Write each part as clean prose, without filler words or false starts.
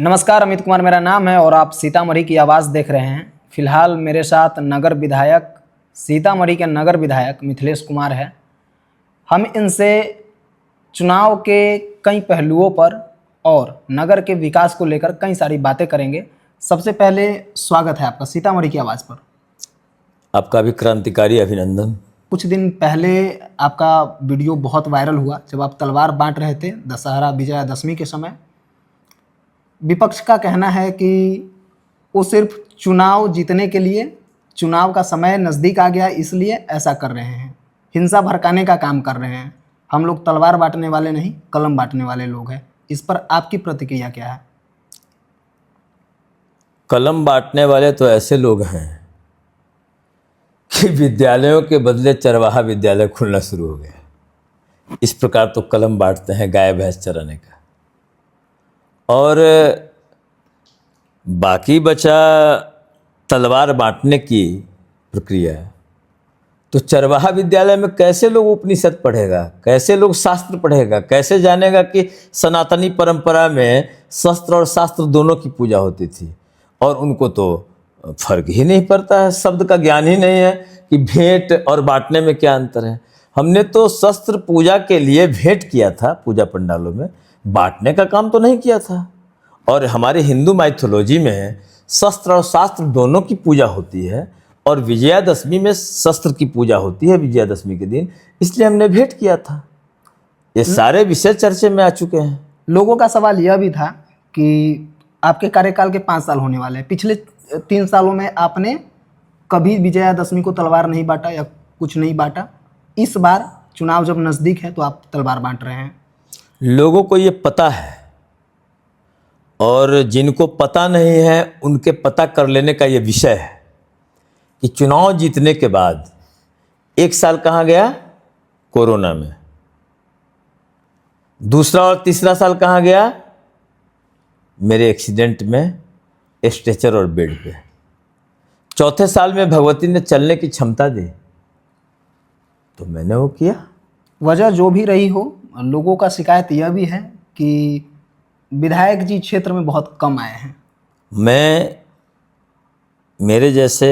नमस्कार, अमित कुमार मेरा नाम है और आप सीतामढ़ी की आवाज़ देख रहे हैं। फिलहाल मेरे साथ नगर विधायक सीतामढ़ी के नगर विधायक मिथिलेश कुमार है। हम इनसे चुनाव के कई पहलुओं पर और नगर के विकास को लेकर कई सारी बातें करेंगे। सबसे पहले स्वागत है आपका सीतामढ़ी की आवाज़ पर। आपका भी क्रांतिकारी अभिनंदन। कुछ दिन पहले आपका वीडियो बहुत वायरल हुआ जब आप तलवार बांट रहे थे दशहरा विजयादशमी के समय। विपक्ष का कहना है कि वो सिर्फ चुनाव जीतने के लिए, चुनाव का समय नज़दीक आ गया इसलिए ऐसा कर रहे हैं, हिंसा भड़काने का काम कर रहे हैं। हम लोग तलवार बांटने वाले नहीं, कलम बांटने वाले लोग हैं। इस पर आपकी प्रतिक्रिया क्या है? कलम बांटने वाले तो ऐसे लोग हैं कि विद्यालयों के बदले चरवाहा विद्यालय खुलना शुरू हो गया। इस प्रकार तो कलम बांटते हैं गाय भैंस चराने का। और बाकी बचा तलवार बांटने की प्रक्रिया, तो चरवाहा विद्यालय में कैसे लोग उपनिषद पढ़ेगा, कैसे लोग शास्त्र पढ़ेगा, कैसे जानेगा कि सनातनी परंपरा में शस्त्र और शास्त्र दोनों की पूजा होती थी। और उनको तो फर्क ही नहीं पड़ता है, शब्द का ज्ञान ही नहीं है कि भेंट और बांटने में क्या अंतर है। हमने तो शस्त्र पूजा के लिए भेंट किया था पूजा पंडालों में, बांटने का काम तो नहीं किया था। और हमारे हिंदू माइथोलॉजी में शस्त्र और शास्त्र दोनों की पूजा होती है और विजयादशमी में शस्त्र की पूजा होती है विजयादशमी के दिन, इसलिए हमने भेंट किया था। ये सारे विषय चर्चे में आ चुके हैं। लोगों का सवाल यह भी था कि आपके कार्यकाल के 5 साल होने वाले हैं, पिछले 3 सालों में आपने कभी विजयादशमी को तलवार नहीं बांटा या कुछ नहीं बांटा। इस बार चुनाव जब नज़दीक है तो आप तलवार बांट रहे हैं। लोगों को ये पता है और जिनको पता नहीं है उनके पता कर लेने का ये विषय है कि चुनाव जीतने के बाद 1 साल कहाँ गया? कोरोना में। दूसरा और तीसरा साल कहाँ गया? मेरे एक्सीडेंट में, स्ट्रेचर और बेड पे। चौथे साल में भगवती ने चलने की क्षमता दी तो मैंने वो किया। वजह जो भी रही हो, लोगों का शिकायत यह भी है कि विधायक जी क्षेत्र में बहुत कम आए हैं। मेरे जैसे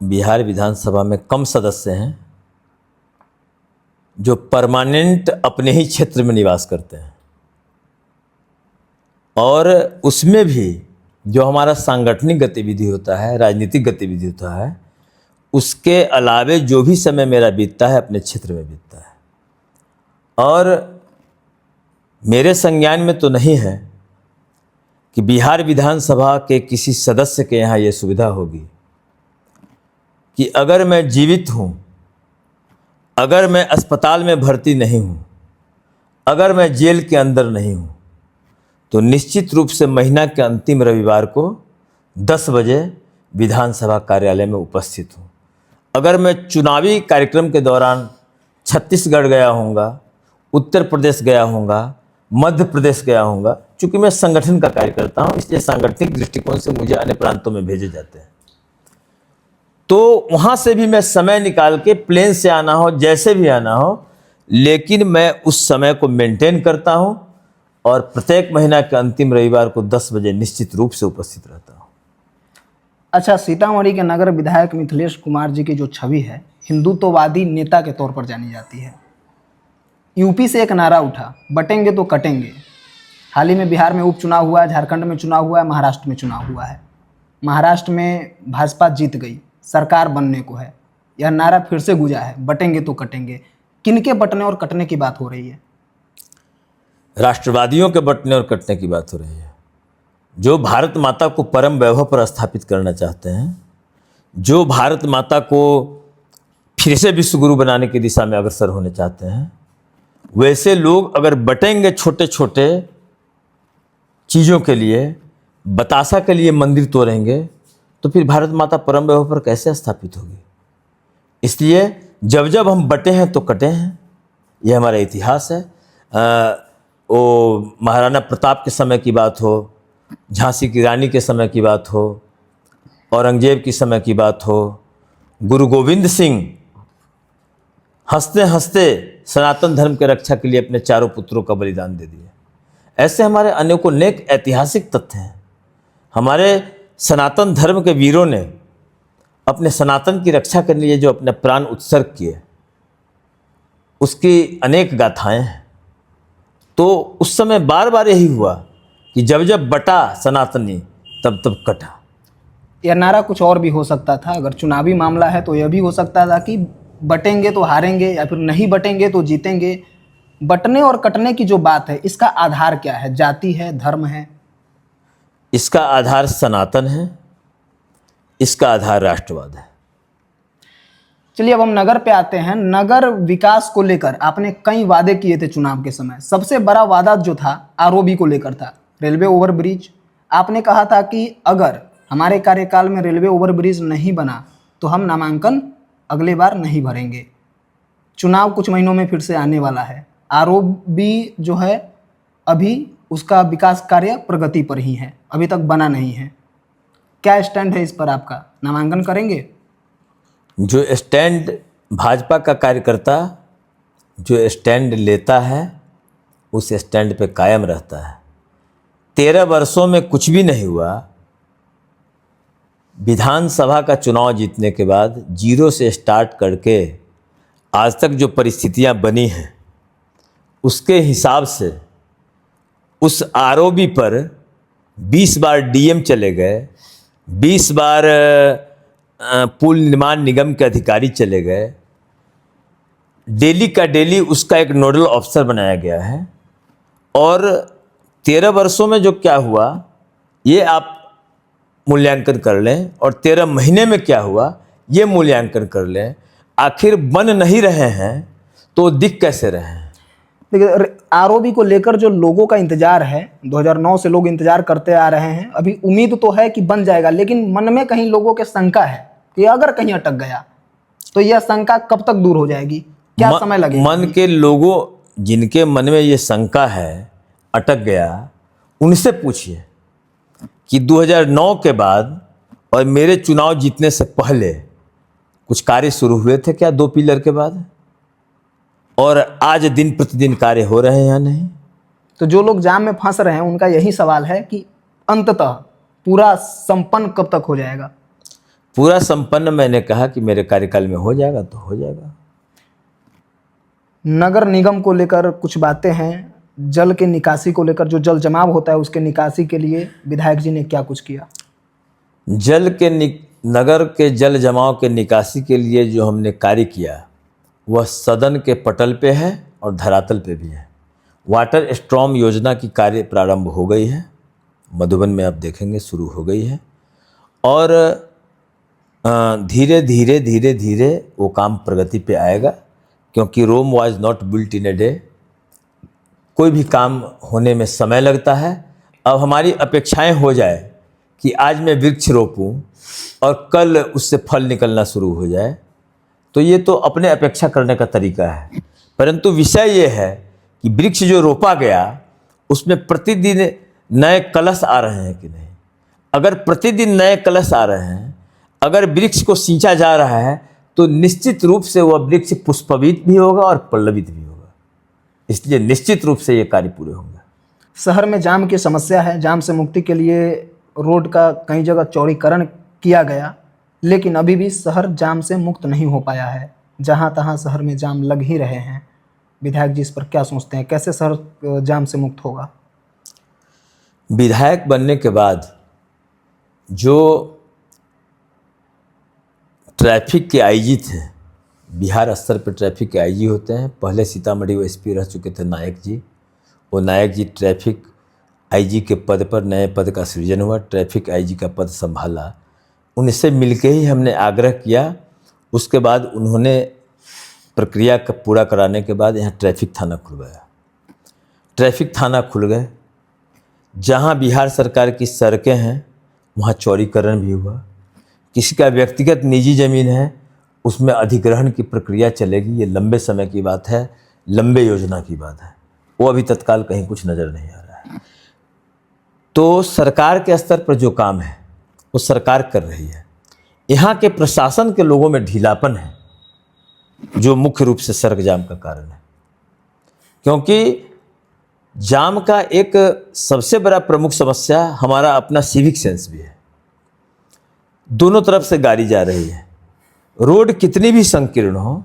बिहार विधानसभा में कम सदस्य हैं जो परमानेंट अपने ही क्षेत्र में निवास करते हैं। और उसमें भी जो हमारा सांगठनिक गतिविधि होता है, राजनीतिक गतिविधि होता है, उसके अलावे जो भी समय मेरा बीतता है अपने क्षेत्र में बीतता है। और मेरे संज्ञान में तो नहीं है कि बिहार विधानसभा के किसी सदस्य के यहाँ ये सुविधा होगी कि अगर मैं जीवित हूँ, अगर मैं अस्पताल में भर्ती नहीं हूँ, अगर मैं जेल के अंदर नहीं हूँ, तो निश्चित रूप से महीना के अंतिम रविवार को 10 बजे विधानसभा कार्यालय में उपस्थित हूँ। अगर मैं चुनावी कार्यक्रम के दौरान छत्तीसगढ़ गया होऊंगा, उत्तर प्रदेश गया होऊंगा, मध्य प्रदेश गया होऊंगा, चूँकि मैं संगठन का कार्य करता हूँ इसलिए सांगठनिक दृष्टिकोण से मुझे अन्य प्रांतों में भेजे जाते हैं, तो वहाँ से भी मैं समय निकाल के प्लेन से आना हो, जैसे भी आना हो, लेकिन मैं उस समय को मेंटेन करता हूँ और प्रत्येक महीना के अंतिम रविवार को 10 बजे निश्चित रूप से उपस्थित रहता हूँ। अच्छा, सीतामढ़ी के नगर विधायक मिथिलेश कुमार जी की जो छवि है, हिंदुत्ववादी नेता के तौर पर जानी जाती है। यूपी से एक नारा उठा, बटेंगे तो कटेंगे। हाल ही में बिहार में उपचुनाव हुआ है, झारखंड में चुनाव हुआ है, महाराष्ट्र में चुनाव हुआ है। महाराष्ट्र में भाजपा जीत गई, सरकार बनने को है। यह नारा फिर से गूंजा है, बटेंगे तो कटेंगे। किनके बटने और कटने की बात हो रही है? राष्ट्रवादियों के बटने और कटने की बात हो रही है, जो भारत माता को परम वैभव पर स्थापित करना चाहते हैं, जो भारत माता को फिर से विश्वगुरु बनाने की दिशा में अग्रसर होने चाहते हैं। वैसे लोग अगर बटेंगे छोटे छोटे चीज़ों के लिए, बतासा के लिए मंदिर तोड़ेंगे, तो फिर भारत माता परम वैभव पर कैसे स्थापित होगी? इसलिए जब जब हम बटे हैं तो कटे हैं, यह हमारा इतिहास है। वो महाराणा प्रताप के समय की बात हो, झांसी की रानी के समय की बात हो, औरंगजेब की समय की बात हो, गुरु गोविंद सिंह हंसते हंसते सनातन धर्म के रक्षा के लिए अपने चारों पुत्रों का बलिदान दे दिए। ऐसे हमारे अनेकों नेक ऐतिहासिक तथ्य हैं हमारे सनातन धर्म के वीरों ने अपने सनातन की रक्षा करने के लिए जो अपने प्राण उत्सर्ग किए, उसकी अनेक गाथाएं हैं। तो उस समय बार बार यही हुआ कि जब जब बटा सनातनी तब तब कटा। यह नारा कुछ और भी हो सकता था। अगर चुनावी मामला है तो यह भी हो सकता था कि बटेंगे तो हारेंगे या फिर नहीं बटेंगे तो जीतेंगे। बटने और कटने की जो बात है, इसका आधार क्या है? जाति है, धर्म है? इसका आधार सनातन है, इसका आधार राष्ट्रवाद है। चलिए अब हम नगर पे आते हैं। नगर विकास को लेकर आपने कई वादे किए थे चुनाव के समय। सबसे बड़ा वादा जो था आरओबी को लेकर था, रेलवे ओवरब्रिज। आपने कहा था कि अगर हमारे कार्यकाल में रेलवे ओवरब्रिज नहीं बना तो हम नामांकन अगले बार नहीं भरेंगे। चुनाव कुछ महीनों में फिर से आने वाला है। आरओबी जो है अभी उसका विकास कार्य प्रगति पर ही है, अभी तक बना नहीं है। क्या स्टैंड है इस पर आपका? नामांकन करेंगे? जो स्टैंड भाजपा का कार्यकर्ता जो स्टैंड लेता है उस स्टैंड पे कायम रहता है। 13 वर्षों में कुछ भी नहीं हुआ। विधानसभा का चुनाव जीतने के बाद जीरो से स्टार्ट करके आज तक जो परिस्थितियां बनी हैं उसके हिसाब से उस आरओबी पर 20 बार डीएम चले गए, 20 बार पुल निर्माण निगम के अधिकारी चले गए। डेली का डेली उसका एक नोडल ऑफिसर बनाया गया है। और 13 वर्षों में जो क्या हुआ ये आप मूल्यांकन कर लें, और 13 महीने में क्या हुआ ये मूल्यांकन कर लें। आखिर बन नहीं रहे हैं तो दिख कैसे रहे हैं? देखिए, आरओबी को लेकर जो लोगों का इंतजार है, 2009 से लोग इंतजार करते आ रहे हैं। अभी उम्मीद तो है कि बन जाएगा, लेकिन मन में कहीं लोगों के शंका है कि अगर कहीं अटक गया तो यह शंका कब तक दूर हो जाएगी? क्या समय लगेगा? मन के लोगों जिनके मन में ये शंका है अटक गया, उनसे पूछिए कि 2009 के बाद और मेरे चुनाव जीतने से पहले कुछ कार्य शुरू हुए थे क्या 2 पिलर के बाद? और आज दिन प्रतिदिन कार्य हो रहे हैं या नहीं? तो जो लोग जाम में फंस रहे हैं उनका यही सवाल है कि अंततः पूरा संपन्न कब तक हो जाएगा? पूरा संपन्न मैंने कहा कि मेरे कार्यकाल में हो जाएगा तो हो जाएगा। नगर निगम को लेकर कुछ बातें हैं। जल के निकासी को लेकर, जो जल जमाव होता है उसके निकासी के लिए विधायक जी ने क्या कुछ किया? नगर के जल जमाव के निकासी के लिए जो हमने कार्य किया वह सदन के पटल पे है और धरातल पे भी है। वाटर स्ट्रॉम योजना की कार्य प्रारंभ हो गई है, मधुबन में आप देखेंगे शुरू हो गई है। और धीरे धीरे धीरे धीरे वो काम प्रगति पे आएगा, क्योंकि Rome was not built in a day. कोई भी काम होने में समय लगता है। अब हमारी अपेक्षाएं हो जाए कि आज मैं वृक्ष रोपूं और कल उससे फल निकलना शुरू हो जाए, तो ये तो अपने अपेक्षा करने का तरीका है। परंतु विषय ये है कि वृक्ष जो रोपा गया उसमें प्रतिदिन नए कलश आ रहे हैं कि नहीं। अगर प्रतिदिन नए कलश आ रहे हैं, अगर वृक्ष को सींचा जा रहा है, तो निश्चित रूप से वह वृक्ष पुष्पवित भी होगा और पल्लवित भी होगा। इसलिए निश्चित रूप से ये कार्य पूरे होंगे। शहर में जाम की समस्या है। जाम से मुक्ति के लिए रोड का कई जगह चौड़ीकरण किया गया, लेकिन अभी भी शहर जाम से मुक्त नहीं हो पाया है। जहाँ तहाँ शहर में जाम लग ही रहे हैं। विधायक जी इस पर क्या सोचते हैं? कैसे शहर जाम से मुक्त होगा? विधायक बनने के बाद जो ट्रैफिक के आईजी थे, बिहार स्तर पर ट्रैफिक के आईजी होते हैं। पहले सीतामढ़ी वो एसपी रह चुके थे नायक जी। वो नायक जी ट्रैफिक आईजी के पद पर, नए पद का सृजन हुआ, ट्रैफिक आईजी का पद संभाला। उनसे मिलके ही हमने आग्रह किया। उसके बाद उन्होंने प्रक्रिया का पूरा कराने के बाद यहाँ ट्रैफिक थाना खुलवाया। ट्रैफिक थाना खुल गए। जहाँ बिहार सरकार की सड़कें हैं वहाँ चौड़ीकरण भी हुआ। किसी का व्यक्तिगत निजी ज़मीन है उसमें अधिग्रहण की प्रक्रिया चलेगी। ये लंबे समय की बात है, लंबे योजना की बात है। वो अभी तत्काल कहीं कुछ नज़र नहीं आ रहा है। तो सरकार के स्तर पर जो काम है वो सरकार कर रही है। यहाँ के प्रशासन के लोगों में ढीलापन है जो मुख्य रूप से सड़क जाम का कारण है। क्योंकि जाम का एक सबसे बड़ा प्रमुख समस्या हमारा अपना सिविक सेंस भी है। दोनों तरफ से गाड़ी जा रही है, रोड कितनी भी संकीर्ण हो,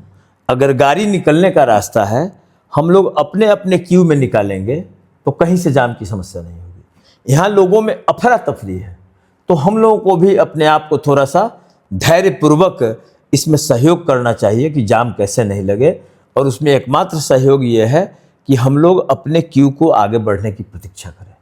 अगर गाड़ी निकलने का रास्ता है, हम लोग अपने अपने क्यू में निकालेंगे तो कहीं से जाम की समस्या नहीं होगी। यहाँ लोगों में अफरा तफरी है, तो हम लोगों को भी अपने आप को थोड़ा सा धैर्यपूर्वक इसमें सहयोग करना चाहिए कि जाम कैसे नहीं लगे। और उसमें एकमात्र सहयोग ये है कि हम लोग अपने क्यू को आगे बढ़ने की प्रतीक्षा करें।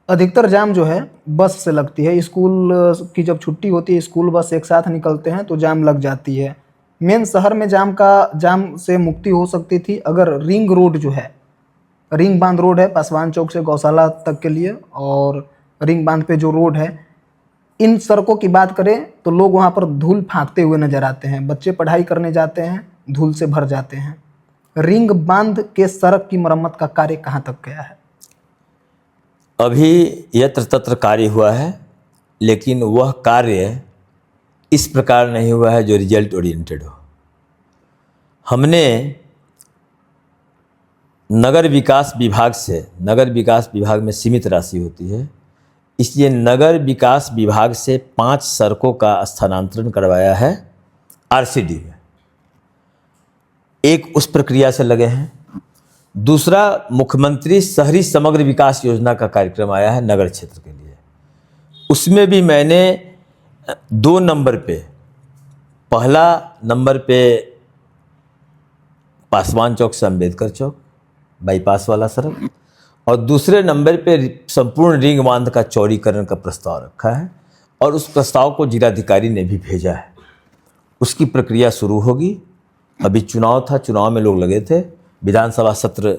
अधिकतर जाम जो है बस से लगती है। स्कूल की जब छुट्टी होती है, स्कूल बस एक साथ निकलते हैं तो जाम लग जाती है। मेन शहर में जाम से मुक्ति हो सकती थी अगर रिंग रोड जो है, रिंग बांध रोड है पासवान चौक से गौशाला तक के लिए, और रिंग बांध पे जो रोड है, इन सड़कों की बात करें तो लोग वहाँ पर धूल फाँकते हुए नजर आते हैं। बच्चे पढ़ाई करने जाते हैं, धूल से भर जाते हैं। रिंग बांध के सड़क की मरम्मत का कार्य कहाँ तक गया है? अभी यत्र तत्र कार्य हुआ है, लेकिन वह कार्य इस प्रकार नहीं हुआ है जो रिजल्ट ओरिएंटेड हो। हमने नगर विकास विभाग में सीमित राशि होती है, इसलिए नगर विकास विभाग से 5 सड़कों का स्थानांतरण करवाया है आरसीडी में। एक उस प्रक्रिया से लगे हैं। दूसरा, मुख्यमंत्री शहरी समग्र विकास योजना का कार्यक्रम आया है नगर क्षेत्र के लिए। उसमें भी मैंने 2 नंबर पे, पहला नंबर पे पासवान चौक से अम्बेडकर चौक बाईपास वाला सड़क, और दूसरे नंबर पे संपूर्ण रिंग बांध का चौड़ीकरण का प्रस्ताव रखा है, और उस प्रस्ताव को जिलाधिकारी ने भी भेजा है। उसकी प्रक्रिया शुरू होगी। अभी चुनाव था, चुनाव में लोग लगे थे। विधानसभा सत्र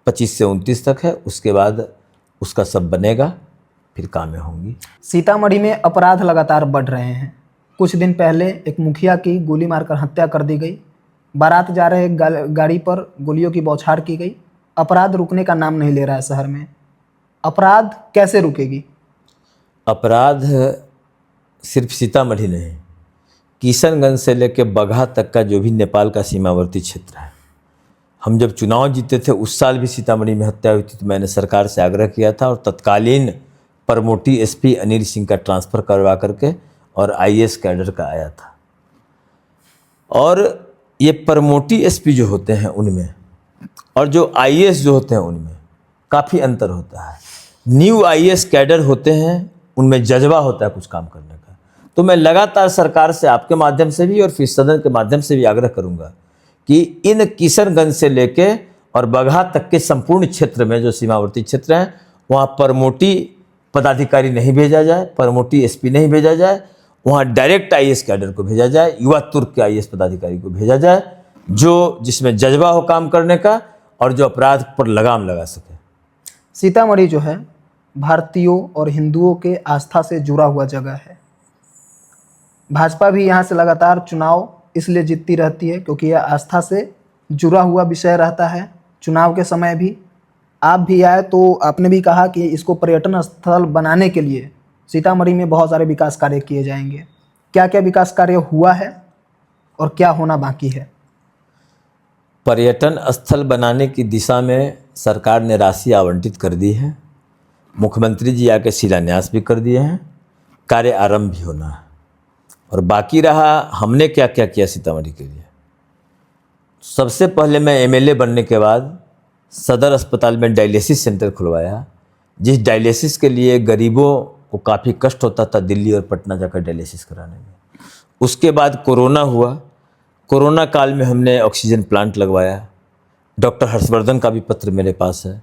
25 से 29 तक है, उसके बाद उसका सब बनेगा, फिर कामें होंगी। सीतामढ़ी में अपराध लगातार बढ़ रहे हैं। कुछ दिन पहले एक मुखिया की गोली मारकर हत्या कर दी गई। बारात जा रहे गाड़ी पर गोलियों की बौछार की गई। अपराध रुकने का नाम नहीं ले रहा है शहर में। अपराध कैसे रुकेगी? अपराध सिर्फ सीतामढ़ी नहीं, किशनगंज से लेकर बगहा तक का जो भी नेपाल का सीमावर्ती क्षेत्र है, हम जब चुनाव जीते थे उस साल भी सीतामढ़ी में हत्या हुई थी, तो मैंने सरकार से आग्रह किया था और तत्कालीन परमोटी एसपी अनिल सिंह का ट्रांसफ़र करवा करके और आईएएस कैडर का आया था। और ये परमोटी एसपी जो होते हैं उनमें और जो आईएएस जो होते हैं उनमें काफ़ी अंतर होता है। न्यू आईएएस कैडर होते हैं, उनमें जज्बा होता है कुछ काम करने का। तो मैं लगातार सरकार से आपके माध्यम से भी और फिर सदन के माध्यम से भी आग्रह करूंगा कि इन किशनगंज से लेके और बगहा तक के संपूर्ण क्षेत्र में जो सीमावर्ती क्षेत्र हैं, वहाँ परमोटी पदाधिकारी नहीं भेजा जाए, परमोटी एसपी नहीं भेजा जाए, वहाँ डायरेक्ट आईएएस कैडर को भेजा जाए, युवा तुर्क के आईएएस पदाधिकारी को भेजा जाए, जो जिसमें जज्बा हो काम करने का और जो अपराध पर लगाम लगा सके। सीतामढ़ी जो है भारतीयों और हिंदुओं के आस्था से जुड़ा हुआ जगह है। भाजपा भी यहाँ से लगातार चुनाव इसलिए जीतती रहती है क्योंकि यह आस्था से जुड़ा हुआ विषय रहता है। चुनाव के समय भी आप भी आए तो आपने भी कहा कि इसको पर्यटन स्थल बनाने के लिए सीतामढ़ी में बहुत सारे विकास कार्य किए जाएंगे। क्या क्या विकास कार्य हुआ है और क्या होना बाकी है? पर्यटन स्थल बनाने की दिशा में सरकार ने राशि आवंटित कर दी है। मुख्यमंत्री जी आके शिलान्यास भी कर दिए हैं, कार्य आरंभ भी होना है। और बाकी रहा हमने क्या क्या किया सीतामढ़ी के लिए। सबसे पहले मैं एमएलए बनने के बाद सदर अस्पताल में डायलिसिस सेंटर खुलवाया, जिस डायलिसिस के लिए गरीबों को काफ़ी कष्ट होता था दिल्ली और पटना जाकर डायलिसिस कराने में। उसके बाद कोरोना हुआ, कोरोना काल में हमने ऑक्सीजन प्लांट लगवाया। डॉक्टर हर्षवर्धन का भी पत्र मेरे पास है।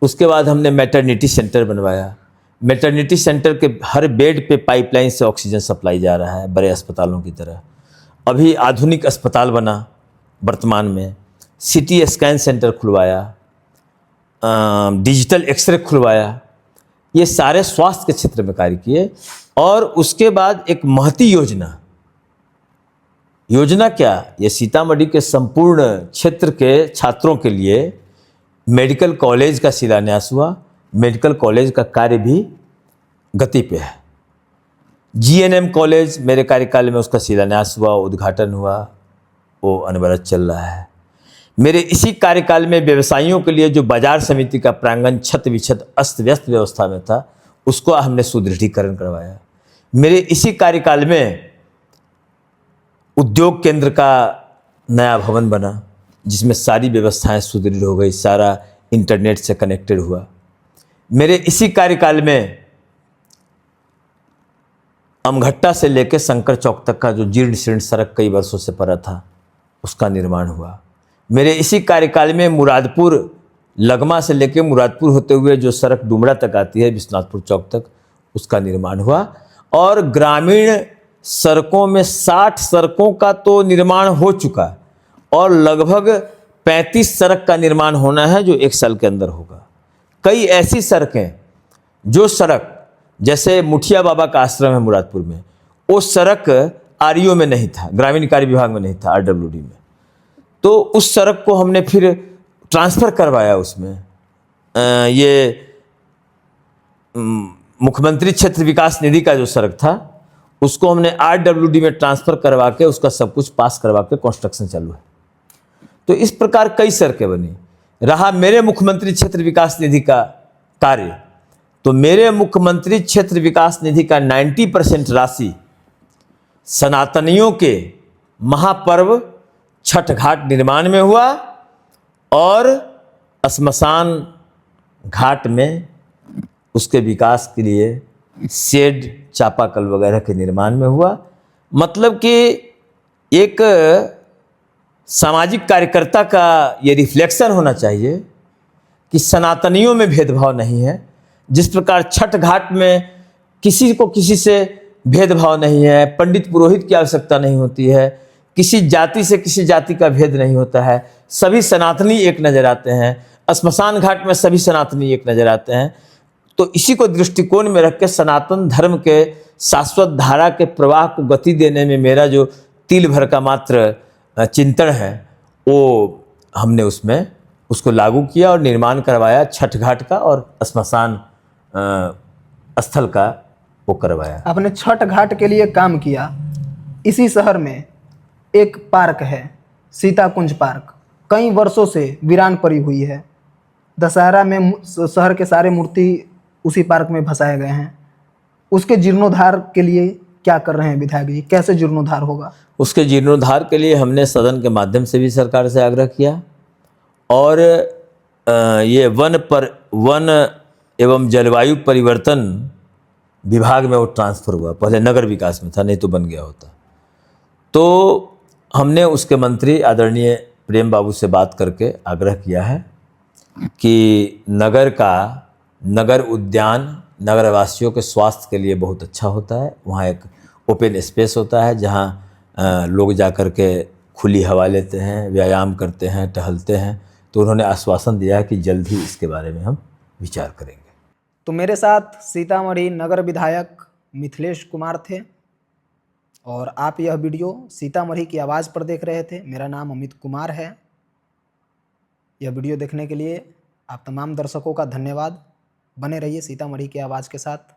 उसके बाद हमने मैटरनिटी सेंटर बनवाया। मैटरनिटी सेंटर के हर बेड पे पाइपलाइन से ऑक्सीजन सप्लाई जा रहा है, बड़े अस्पतालों की तरह। अभी आधुनिक अस्पताल बना वर्तमान में। सीटी स्कैन सेंटर खुलवाया, डिजिटल एक्सरे खुलवाया। ये सारे स्वास्थ्य के क्षेत्र में कार्य किए। और उसके बाद एक महती योजना क्या, ये सीतामढ़ी के संपूर्ण क्षेत्र के छात्रों के लिए मेडिकल कॉलेज का शिलान्यास हुआ। मेडिकल कॉलेज का कार्य भी गति पे है। जीएनएम कॉलेज मेरे कार्यकाल में उसका शिलान्यास हुआ, उद्घाटन हुआ, वो अनवरत चल रहा है। मेरे इसी कार्यकाल में व्यवसायियों के लिए जो बाजार समिति का प्रांगण छत विछत अस्त व्यस्त व्यवस्था में था, उसको हमने सुदृढ़ीकरण करवाया। मेरे इसी कार्यकाल में उद्योग केंद्र का नया भवन बना, जिसमें सारी व्यवस्थाएं सुदृढ़ हो गई, सारा इंटरनेट से कनेक्टेड हुआ। मेरे इसी कार्यकाल में अमघट्टा से लेकर शंकर चौक तक का जो जीर्ण शीर्ण सड़क कई वर्षों से पड़ा था, उसका निर्माण हुआ। मेरे इसी कार्यकाल में मुरादपुर लगमा से लेकर मुरादपुर होते हुए जो सड़क डुमरा तक आती है विश्वनाथपुर चौक तक, उसका निर्माण हुआ। और ग्रामीण सड़कों में 60 सड़कों का तो निर्माण हो चुका है और लगभग 35 सड़क का निर्माण होना है जो 1 साल के अंदर होगा। कई ऐसी सड़कें, जो सड़क जैसे मुठिया बाबा का आश्रम है मुरादपुर में, वो सड़क आरईओ में नहीं था, ग्रामीण कार्य विभाग में नहीं था, आरडब्ल्यूडी में, तो उस सड़क को हमने फिर ट्रांसफ़र करवाया। उसमें ये मुख्यमंत्री क्षेत्र विकास निधि का जो सड़क था, उसको हमने आरडब्ल्यूडी में ट्रांसफ़र करवा के उसका सब कुछ पास करवा के कंस्ट्रक्शन चालू है। तो इस प्रकार कई सड़कें बनी। रहा मेरे मुख्यमंत्री क्षेत्र विकास निधि का कार्य, तो मेरे मुख्यमंत्री क्षेत्र विकास निधि का 90% राशि सनातनियों के महापर्व छठ घाट निर्माण में हुआ और श्मशान घाट में उसके विकास के लिए शेड चापाकल वगैरह के निर्माण में हुआ। मतलब कि एक सामाजिक कार्यकर्ता का ये रिफ्लेक्शन होना चाहिए कि सनातनियों में भेदभाव नहीं है। जिस प्रकार छठ घाट में किसी को किसी से भेदभाव नहीं है, पंडित पुरोहित की आवश्यकता नहीं होती है, किसी जाति से किसी जाति का भेद नहीं होता है, सभी सनातनी एक नज़र आते हैं। श्मशान घाट में सभी सनातनी एक नज़र आते हैं। तो इसी को दृष्टिकोण में रख के सनातन धर्म के शाश्वत धारा के प्रवाह को गति देने में मेरा जो तिल भर का मात्र चिंतन है, वो हमने उसमें उसको लागू किया और निर्माण करवाया छठ घाट का और श्मशान स्थल का वो करवाया। आपने छठ घाट के लिए काम किया। इसी शहर में एक पार्क है, सीता कुंज पार्क, कई वर्षों से वीरान पड़ी हुई है। दशहरा में शहर के सारे मूर्ति उसी पार्क में भसाए गए हैं। उसके जीर्णोद्धार के लिए क्या कर रहे हैं विधायक जी? कैसे जीर्णोद्धार होगा? उसके जीर्णोद्धार के लिए हमने सदन के माध्यम से भी सरकार से आग्रह किया और ये वन एवं जलवायु परिवर्तन विभाग में वो ट्रांसफ़र हुआ। पहले नगर विकास में था, नहीं तो बन गया होता। तो हमने उसके मंत्री आदरणीय प्रेम बाबू से बात करके आग्रह किया है कि नगर उद्यान नगरवासियों के स्वास्थ्य के लिए बहुत अच्छा होता है। वहाँ एक ओपन स्पेस होता है जहाँ लोग जा कर के खुली हवा लेते हैं, व्यायाम करते हैं, टहलते हैं। तो उन्होंने आश्वासन दिया है कि जल्द ही इसके बारे में हम विचार करेंगे। तो मेरे साथ सीतामढ़ी नगर विधायक मिथिलेश कुमार थे और आप यह वीडियो सीतामढ़ी की आवाज़ पर देख रहे थे। मेरा नाम अमित कुमार है। यह वीडियो देखने के लिए आप तमाम दर्शकों का धन्यवाद। बने रहिए सीतामढ़ी की आवाज़ के साथ।